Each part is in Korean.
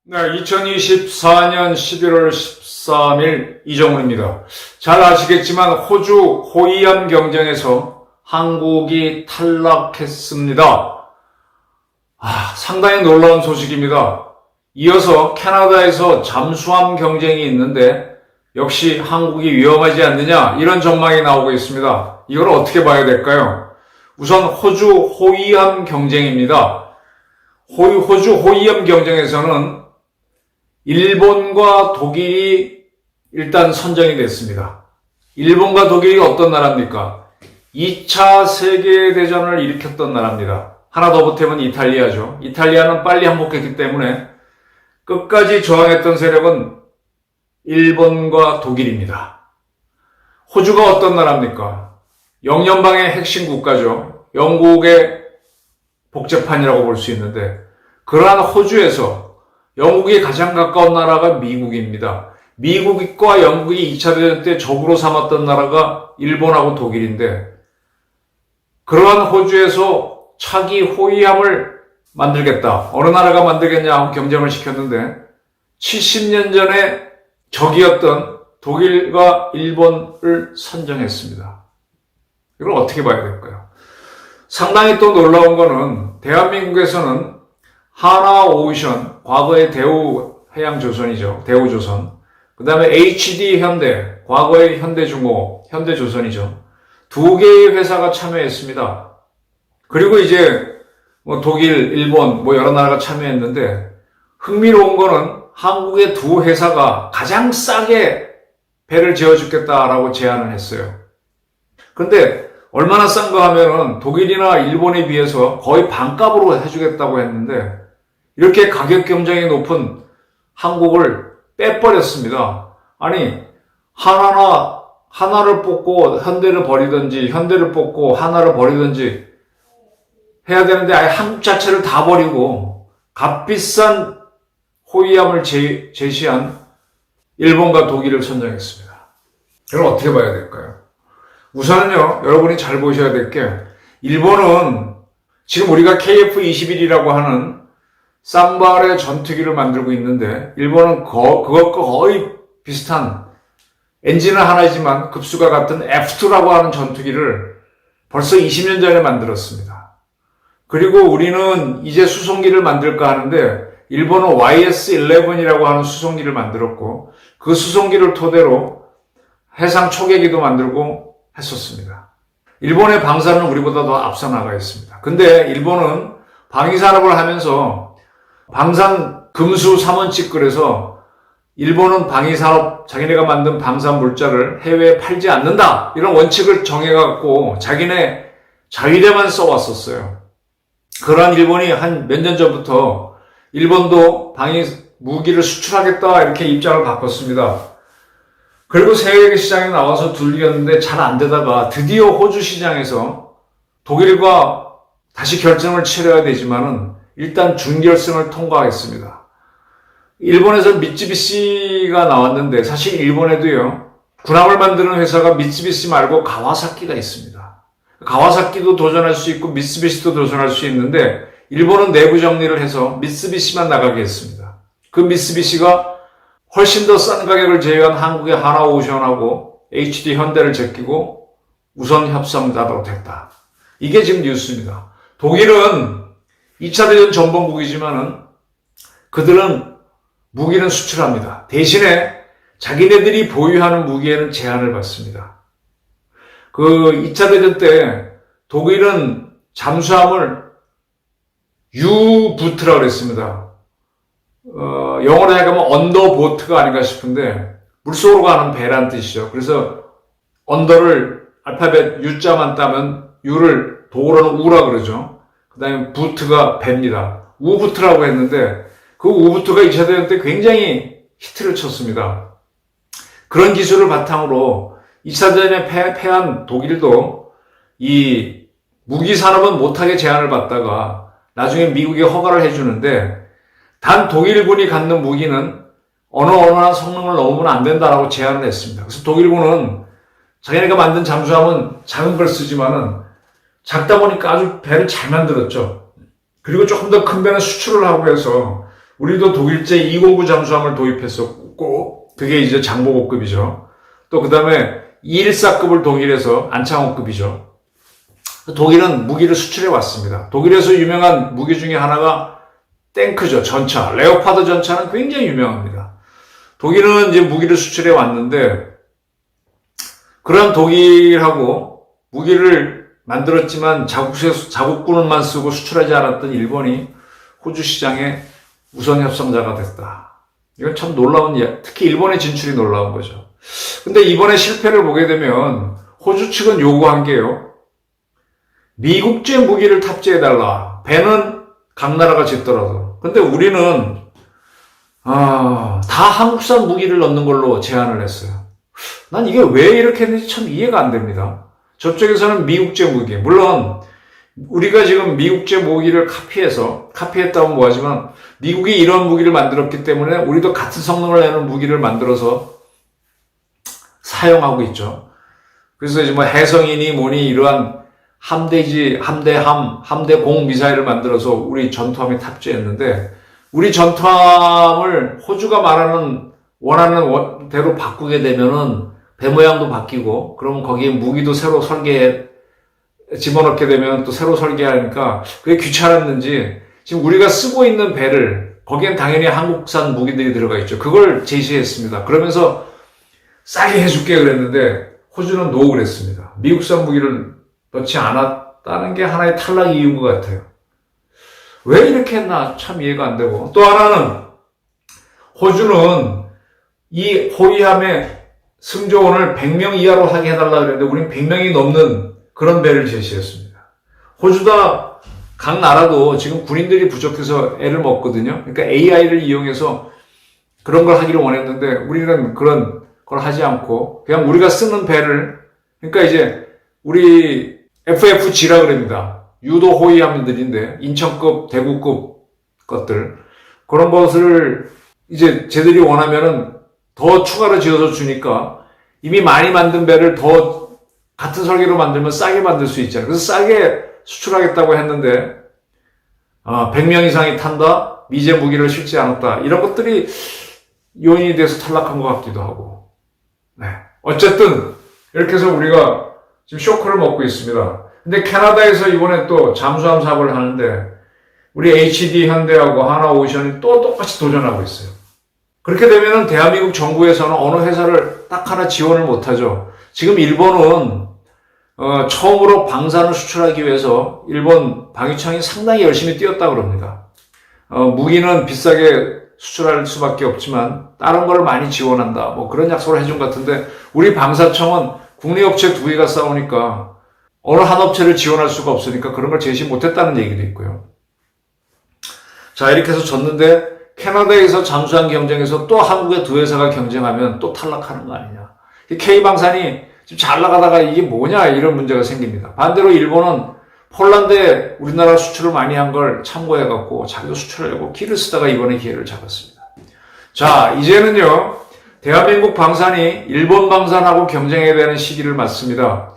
네, 2024년 11월 13일 이정훈입니다. 잘 아시겠지만 호주 호이안 경쟁에서 한국이 탈락했습니다. 상당히 놀라운 소식입니다. 이어서 캐나다에서 잠수함 경쟁이 있는데 역시 한국이 위험하지 않느냐 이런 전망이 나오고 있습니다. 이걸 어떻게 봐야 될까요? 우선 호주 호이안 경쟁입니다. 호주 호이안 경쟁에서는 일본과 독일이 일단 선정이 됐습니다. 일본과 독일이 어떤 나라입니까? 2차 세계대전을 일으켰던 나라입니다. 하나 더 보태면 이탈리아죠. 이탈리아는 빨리 항복했기 때문에 끝까지 저항했던 세력은 일본과 독일입니다. 호주가 어떤 나라입니까? 영연방의 핵심 국가죠. 영국의 복제판이라고 볼 수 있는데 그러한 호주에서 영국이 가장 가까운 나라가 미국입니다. 미국과 영국이 2차 대전 때 적으로 삼았던 나라가 일본하고 독일인데 그러한 호주에서 차기 호위함을 만들겠다. 어느 나라가 만들겠냐 하고 경쟁을 시켰는데 70년 전에 적이었던 독일과 일본을 선정했습니다. 이걸 어떻게 봐야 될까요? 상당히 또 놀라운 거는 대한민국에서는 하나오션, 과거의 대우해양조선이죠. 대우조선. 그 다음에 HD 현대, 과거의 현대중공업, 현대조선이죠. 두 개의 회사가 참여했습니다. 그리고 이제 독일, 일본 여러 나라가 참여했는데 흥미로운 거는 한국의 두 회사가 가장 싸게 배를 지어주겠다라고 제안을 했어요. 근데 얼마나 싼가 하면은 독일이나 일본에 비해서 거의 반값으로 해주겠다고 했는데 이렇게 가격 경쟁이 높은 한국을 빼버렸습니다. 아니, 하나를 뽑고 현대를 버리든지, 현대를 뽑고 하나를 버리든지 해야 되는데 아예 한국 자체를 다 버리고 값비싼 호위함을 제시한 일본과 독일을 선정했습니다. 이걸 어떻게 봐야 될까요? 우선은요, 여러분이 잘 보셔야 될 게, 일본은 지금 우리가 KF-21이라고 하는 쌍발의 전투기를 만들고 있는데, 일본은 그것과 거의 비슷한 엔진은 하나이지만 급수가 같은 F2라고 하는 전투기를 벌써 20년 전에 만들었습니다. 그리고 우리는 이제 수송기를 만들까 하는데, 일본은 YS-11이라고 하는 수송기를 만들었고, 그 수송기를 토대로 해상 초계기도 만들고 했었습니다. 일본의 방사는 우리보다 더 앞서 나가 있습니다. 근데 일본은 방위산업을 하면서 방산 금수 3원씩 그래서 일본은 방위산업, 자기네가 만든 방산 물자를 해외에 팔지 않는다. 이런 원칙을 정해갖고 자기네 자위대만 써왔었어요. 그러한 일본이 한 몇 년 전부터 일본도 방위 무기를 수출하겠다 이렇게 입장을 바꿨습니다. 그리고 세계 시장에 나와서 둘리었는데 잘 안 되다가 드디어 호주 시장에서 독일과 다시 결정을 치러야 되지만은 일단 준결승을 통과했습니다. 일본에서 미쯔비시가 나왔는데 사실 일본에도요, 군함을 만드는 회사가 미쯔비시 말고 가와사키가 있습니다. 가와사키도 도전할 수 있고 미쓰비시도 도전할 수 있는데 일본은 내부 정리를 해서 미쓰비시만 나가게 했습니다. 그 미쓰비시가 훨씬 더 싼 가격을 제외한 한국의 하나오션하고 HD 현대를 제끼고 우선 협상자로 됐다. 이게 지금 뉴스입니다. 독일은 2차 대전 전범국이지만은 그들은 무기는 수출합니다. 대신에 자기네들이 보유하는 무기에는 제한을 받습니다. 그 2차 대전 때 독일은 잠수함을 U-부트라고 그랬습니다. 영어로 하면 언더보트가 아닌가 싶은데 물속으로 가는 배란 뜻이죠. 그래서 언더를 알파벳 U자만 따면 U를 도로는 우라 그러죠. 그 다음에 부트가 배입니다. 우부트라고 했는데 그 우부트가 2차 대전 때 굉장히 히트를 쳤습니다. 그런 기술을 바탕으로 2차 대전에 패한 독일도 이 무기 산업은 못하게 제한을 받다가 나중에 미국이 허가를 해주는데 단 독일군이 갖는 무기는 어느 성능을 넘으면 안 된다라고 제안을 했습니다. 그래서 독일군은 자기네가 만든 잠수함은 작은 걸 쓰지만은 작다 보니까 아주 배를 잘 만들었죠. 그리고 조금 더 큰 배는 수출을 하고 해서 우리도 독일제 209 잠수함을 도입했었고, 그게 이제 장보고급이죠. 또 그 다음에 214급을 독일에서 안창호급이죠. 독일은 무기를 수출해 왔습니다. 독일에서 유명한 무기 중에 하나가 탱크죠. 전차. 레오파드 전차는 굉장히 유명합니다. 독일은 이제 무기를 수출해 왔는데, 그런 독일하고 무기를 만들었지만 자국군만 쓰고 수출하지 않았던 일본이 호주 시장에 우선 협상자가 됐다. 이건 참 놀라운 이야기. 특히 일본의 진출이 놀라운 거죠. 근데 이번에 실패를 보게 되면 호주 측은 요구한 게요. 미국제 무기를 탑재해달라. 배는 각 나라가 짓더라도. 근데 우리는 다 한국산 무기를 넣는 걸로 제안을 했어요. 난 이게 왜 이렇게 했는지 참 이해가 안 됩니다. 저쪽에서는 미국제 무기. 물론 우리가 지금 미국제 무기를 카피했다면 뭐하지만 미국이 이런 무기를 만들었기 때문에 우리도 같은 성능을 내는 무기를 만들어서 사용하고 있죠. 그래서 이제 뭐 해성이니 뭐니 이러한 함대공 미사일을 만들어서 우리 전투함에 탑재했는데, 우리 전투함을 호주가 원하는 대로 바꾸게 되면은 배 모양도 바뀌고, 그러면 거기에 무기도 새로 집어넣게 되면 또 새로 설계하니까 그게 귀찮았는지 지금 우리가 쓰고 있는 배를, 거기엔 당연히 한국산 무기들이 들어가 있죠. 그걸 제시했습니다. 그러면서 싸게 해줄게 그랬는데 호주는 노 그랬습니다. 미국산 무기를 넣지 않았다는 게 하나의 탈락 이유인 것 같아요. 왜 이렇게 했나 참 이해가 안 되고, 또 하나는 호주는 이 호위함의 승조원을 100명 이하로 하게 해달라 그랬는데 우린 100명이 넘는 그런 배를 제시했습니다. 호주다 각 나라도 지금 군인들이 부족해서 애를 먹거든요. 그러니까 AI를 이용해서 그런 걸 하기를 원했는데 우리는 그런 걸 하지 않고 그냥 우리가 쓰는 배를, 그러니까 이제 우리 FFG라 그럽니다. 유도 호위함들인데 인천급, 대구급 것들, 그런 것을 이제 쟤들이 원하면은 더 추가로 지어서 주니까 이미 많이 만든 배를 더 같은 설계로 만들면 싸게 만들 수 있잖아요. 그래서 싸게 수출하겠다고 했는데 100명 이상이 탄다, 미제 무기를 실지 않았다, 이런 것들이 요인이 돼서 탈락한 것 같기도 하고. 네. 어쨌든 이렇게 해서 우리가 지금 쇼크를 먹고 있습니다. 근데 캐나다에서 이번에 또 잠수함 사업을 하는데 우리 HD 현대하고 하나오션이 또 똑같이 도전하고 있어요. 그렇게 되면은 대한민국 정부에서는 어느 회사를 딱 하나 지원을 못하죠. 지금 일본은 처음으로 방산을 수출하기 위해서 일본 방위청이 상당히 열심히 뛰었다고 그럽니다. 무기는 비싸게 수출할 수밖에 없지만 다른 걸 많이 지원한다, 뭐 그런 약속을 해준 것 같은데 우리 방사청은 국내 업체 두 개가 싸우니까 어느 한 업체를 지원할 수가 없으니까 그런 걸 제시 못했다는 얘기도 있고요. 자, 이렇게 해서 졌는데 캐나다에서 잠수함 경쟁에서 또 한국의 두 회사가 경쟁하면 또 탈락하는 거 아니냐. K방산이 지금 잘 나가다가 이게 뭐냐 이런 문제가 생깁니다. 반대로 일본은 폴란드에 우리나라 수출을 많이 한 걸 참고해갖고 자기도 수출하려고 기를 쓰다가 이번에 기회를 잡았습니다. 자, 이제는요, 대한민국 방산이 일본 방산하고 경쟁해야 되는 시기를 맞습니다.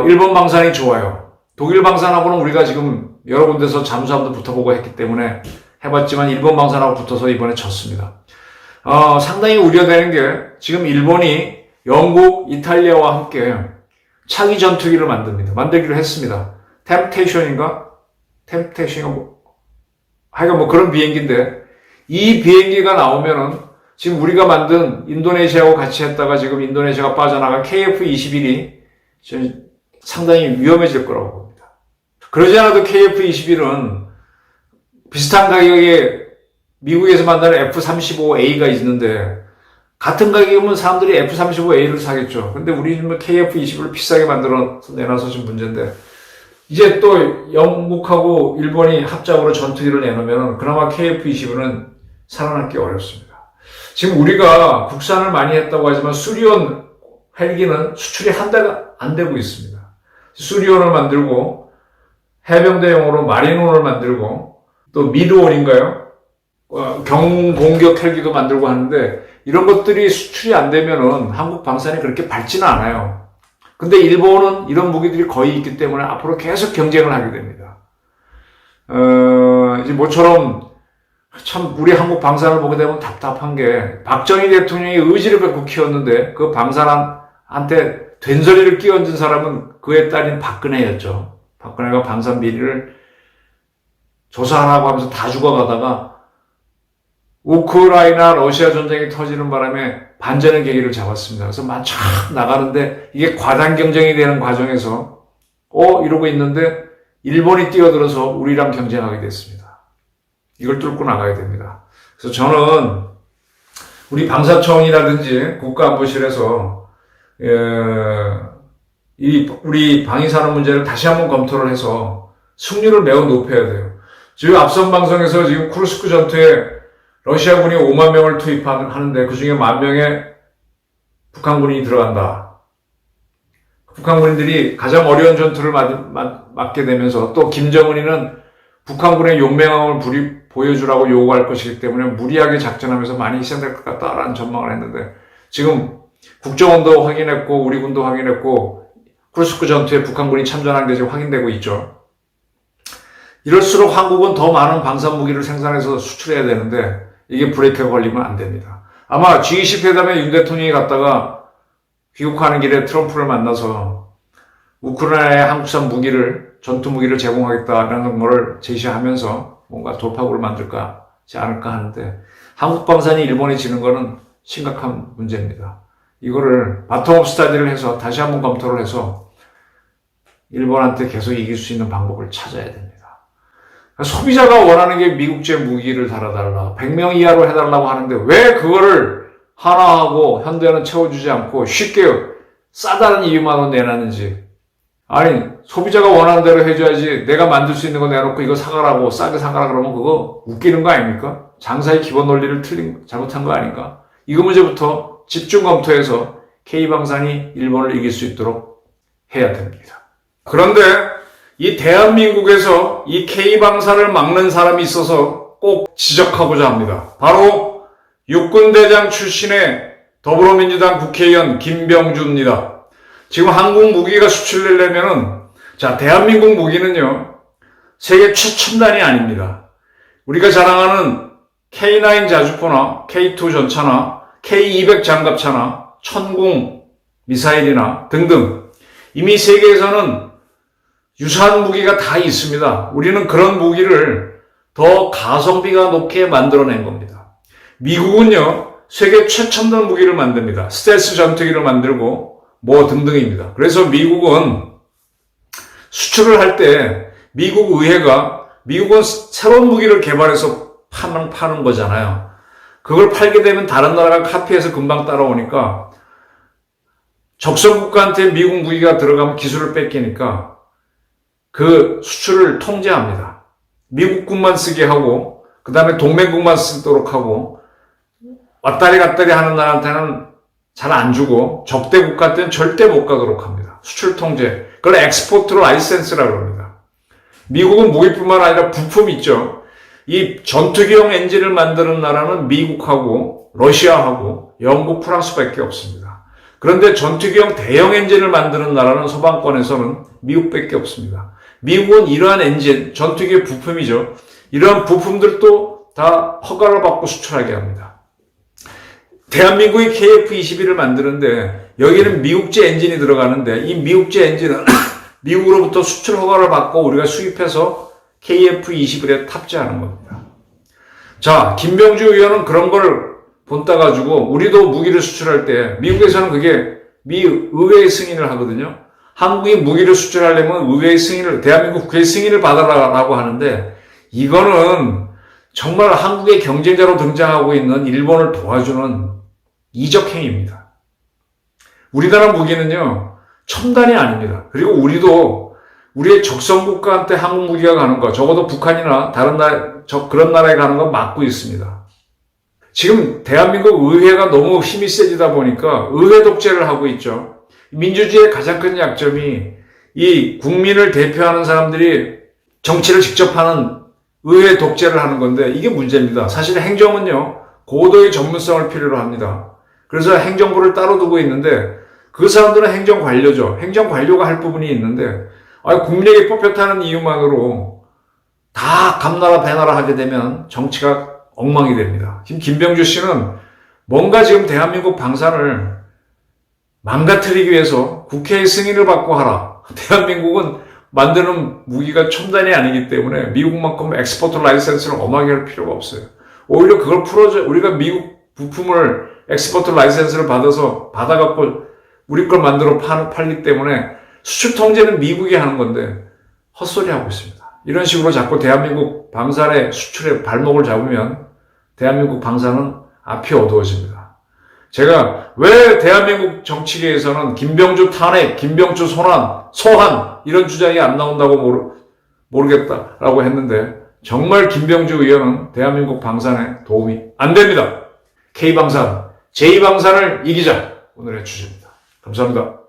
일본 방산이 좋아요. 독일 방산하고는 우리가 지금 여러 군데서 잠수함도 붙어보고 했기 때문에 해봤지만 일본 방산하고 붙어서 이번에 졌습니다. 상당히 우려되는 게 지금 일본이 영국, 이탈리아와 함께 차기 전투기를 만들기로 했습니다. 템테이션인가 하여간 뭐 그런 비행기인데, 이 비행기가 나오면은 지금 우리가 만든 인도네시아하고 같이 했다가 지금 인도네시아가 빠져나간 KF-21이 상당히 위험해질 거라고 봅니다. 그러지 않아도 KF-21은 비슷한 가격에 미국에서 만드는 F-35A가 있는데 같은 가격이면 사람들이 F-35A를 사겠죠. 근데 우리는 KF-21을 비싸게 만들어서 내놔서 좀 문제인데, 이제 또 영국하고 일본이 합작으로 전투기를 내놓으면 그나마 KF-21은 살아남기 어렵습니다. 지금 우리가 국산을 많이 했다고 하지만 수리온 헬기는 수출이 한 달 안 되고 있습니다. 수리온을 만들고 해병대용으로 마린온을 만들고 또 미드온인가요? 경공격 헬기도 만들고 하는데 이런 것들이 수출이 안 되면은 한국 방산이 그렇게 밝지는 않아요. 근데 일본은 이런 무기들이 거의 있기 때문에 앞으로 계속 경쟁을 하게 됩니다. 이제 모처럼 참 우리 한국 방산을 보게 되면 답답한 게 박정희 대통령이 의지를 뱉고 키웠는데 그 방산한테 된소리를 끼얹은 사람은 그의 딸인 박근혜였죠. 박근혜가 방산 비리를 조사하라고 하면서 다 죽어가다가 우크라이나 러시아 전쟁이 터지는 바람에 반전의 계기를 잡았습니다. 그래서 만착 나가는데 이게 과당 경쟁이 되는 과정에서 이러고 있는데 일본이 뛰어들어서 우리랑 경쟁하게 됐습니다. 이걸 뚫고 나가야 됩니다. 그래서 저는 우리 방사청이라든지 국가안보실에서 우리 방위산업 문제를 다시 한번 검토를 해서 승률을 매우 높여야 돼요. 지금 앞선 방송에서 지금 쿠르스크 전투에 러시아군이 5만 명을 투입하는데 그 중에 1만 명의 북한군이 들어간다. 북한군인들이 가장 어려운 전투를 맞게 되면서 또 김정은이는 북한군의 용맹함을 보여주라고 요구할 것이기 때문에 무리하게 작전하면서 많이 희생될 것 같다라는 전망을 했는데 지금 국정원도 확인했고 우리 군도 확인했고 쿠르스크 전투에 북한군이 참전한 게 지금 확인되고 있죠. 이럴수록 한국은 더 많은 방산 무기를 생산해서 수출해야 되는데 이게 브레이크가 걸리면 안 됩니다. 아마 G20 회담에 윤 대통령이 갔다가 귀국하는 길에 트럼프를 만나서 우크라이나에 한국산 전투 무기를 제공하겠다라는 것을 제시하면서 뭔가 돌파구를 만들지 않을까 하는데 한국 방산이 일본에 지는 것은 심각한 문제입니다. 이거를 바텀업 스타디를 해서 다시 한번 검토를 해서 일본한테 계속 이길 수 있는 방법을 찾아야 됩니다. 소비자가 원하는 게 미국제 무기를 달아달라. 100명 이하로 해달라고 하는데 왜 그거를 하나하고 현대는 채워주지 않고 쉽게 싸다는 이유만으로 내놨는지. 아니 소비자가 원하는 대로 해줘야지 내가 만들 수 있는 거 내놓고 이거 사가라고 싸게 사가라 그러면 그거 웃기는 거 아닙니까? 장사의 기본 논리를 잘못한 거 아닌가? 이거 문제부터 집중 검토해서 K방산이 일본을 이길 수 있도록 해야 됩니다. 그런데 이 대한민국에서 이 K방산을 막는 사람이 있어서 꼭 지적하고자 합니다. 바로 육군대장 출신의 더불어민주당 국회의원 김병주입니다. 지금 한국 무기가 수출되려면은 대한민국 무기는요 세계 최첨단이 아닙니다. 우리가 자랑하는 K9 자주포나 K2 전차나 K200 장갑차나 천궁 미사일이나 등등 이미 세계에서는 유사한 무기가 다 있습니다. 우리는 그런 무기를 더 가성비가 높게 만들어낸 겁니다. 미국은요 세계 최첨단 무기를 만듭니다. 스텔스 전투기를 만들고 등등입니다. 그래서 미국은 수출을 할 때 미국은 새로운 무기를 개발해서 파는 거잖아요. 그걸 팔게 되면 다른 나라가 카피해서 금방 따라오니까 적성국가한테 미국 무기가 들어가면 기술을 뺏기니까 그 수출을 통제합니다. 미국군만 쓰게 하고 그 다음에 동맹국만 쓰도록 하고 왔다리 갔다리 하는 나라한테는 잘 안 주고 적대 국가한테는 절대 못 가도록 합니다. 수출 통제. 그걸 엑스포트 라이센스라고 합니다. 미국은 무기뿐만 아니라 부품 있죠. 이 전투기용 엔진을 만드는 나라는 미국하고 러시아하고 영국, 프랑스밖에 없습니다. 그런데 전투기용 대형 엔진을 만드는 나라는 서방권에서는 미국밖에 없습니다. 미국은 이러한 엔진, 전투기의 부품이죠. 이러한 부품들도 다 허가를 받고 수출하게 합니다. 대한민국이 KF-21을 만드는데 여기는 미국제 엔진이 들어가는데 이 미국제 엔진은 미국으로부터 수출 허가를 받고 우리가 수입해서 KF-21에 탑재하는 겁니다. 김병주 의원은 그런 걸 본따가지고 우리도 무기를 수출할 때 미국에서는 그게 미 의회의 승인을 하거든요. 한국이 무기를 수출하려면 의회의 승인을, 대한민국 국회의 승인을 받아라라고 하는데 이거는 정말 한국의 경쟁자로 등장하고 있는 일본을 도와주는 이적 행위입니다. 우리나라 무기는요, 첨단이 아닙니다. 그리고 우리도 우리의 적성국가한테 한국 무기가 가는 거, 적어도 북한이나 다른 그런 나라에 가는 건 막고 있습니다. 지금 대한민국 의회가 너무 힘이 세지다 보니까 의회 독재를 하고 있죠. 민주주의의 가장 큰 약점이 이 국민을 대표하는 사람들이 정치를 직접 하는 의회 독재를 하는 건데 이게 문제입니다. 사실 행정은요, 고도의 전문성을 필요로 합니다. 그래서 행정부를 따로 두고 있는데 그 사람들은 행정관료죠. 행정관료가 할 부분이 있는데 국민에게 뽑혔다는 이유만으로 다 감나라 배나라 하게 되면 정치가 엉망이 됩니다. 지금 김병주 씨는 뭔가 지금 대한민국 방산을 망가뜨리기 위해서 국회의 승인을 받고 하라. 대한민국은 만드는 무기가 첨단이 아니기 때문에 미국만큼 엑스포트 라이센스를 엄하게 할 필요가 없어요. 오히려 그걸 풀어줘. 우리가 미국 부품을 엑스포트 라이센스를 받아갖고 우리 걸 만들어 팔기 때문에 수출 통제는 미국이 하는 건데 헛소리 하고 있습니다. 이런 식으로 자꾸 대한민국 방산의 수출에 발목을 잡으면 대한민국 방산은 앞이 어두워집니다. 제가 왜 대한민국 정치계에서는 김병주 탄핵, 김병주 소환 이런 주장이 안 나온다고 모르겠다라고 했는데 정말 김병주 의원은 대한민국 방산에 도움이 안 됩니다. K방산, J방산을 이기자 오늘의 주제입니다. 감사합니다.